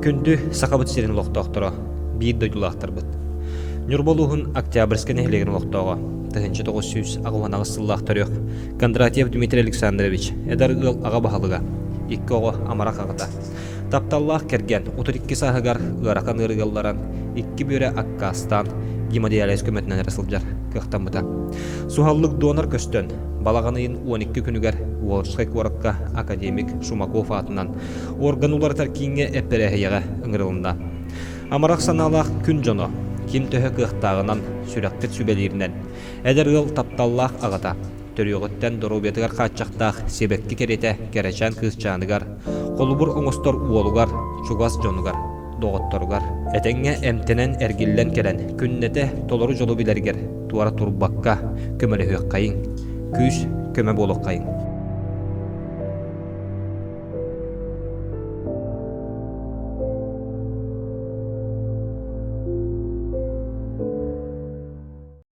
Күндү сақабыт сирин лоқтоқтыра, бейд дойдулақтырбыт. Нюрболуғын октябрьскені хелеген лоқтоға, тыгынчы 900 ағуанағы сыллақтырық Кондратьев Дмитрий Александрович эдар ыл аға бағалыға, икки оғы амарақ ағыта. Тапталлақ керген, 32 сағығар ғарақан ырғалларан, 2 бөрі Аккастан, гемодиализ көмөтінен рысылжар кықтан бұта. Сухаллық донор көстөн, балағанайын 12 күнігер Волжскай қорыққа академик Шумаков атынан органулар тәркейінге әпперәхияға ұңырылында. Амарақ саналақ күн жоны, кем төхі қықтағынан сүрәқкет сүбелерінен, әдір ғыл тапталлақ ағыта. Төріғыттен дұрубетігар қатшақтақ себекке керете керечен қызчанығар, қолыбыр оңыстор уолугар, чугас жонугар, доғытторугар. Әтеңе әмтенен әргіллен келен, күннете толыру жолу білергер, туара турбаққа көмілі өк қайын, күз көмі болық қайын.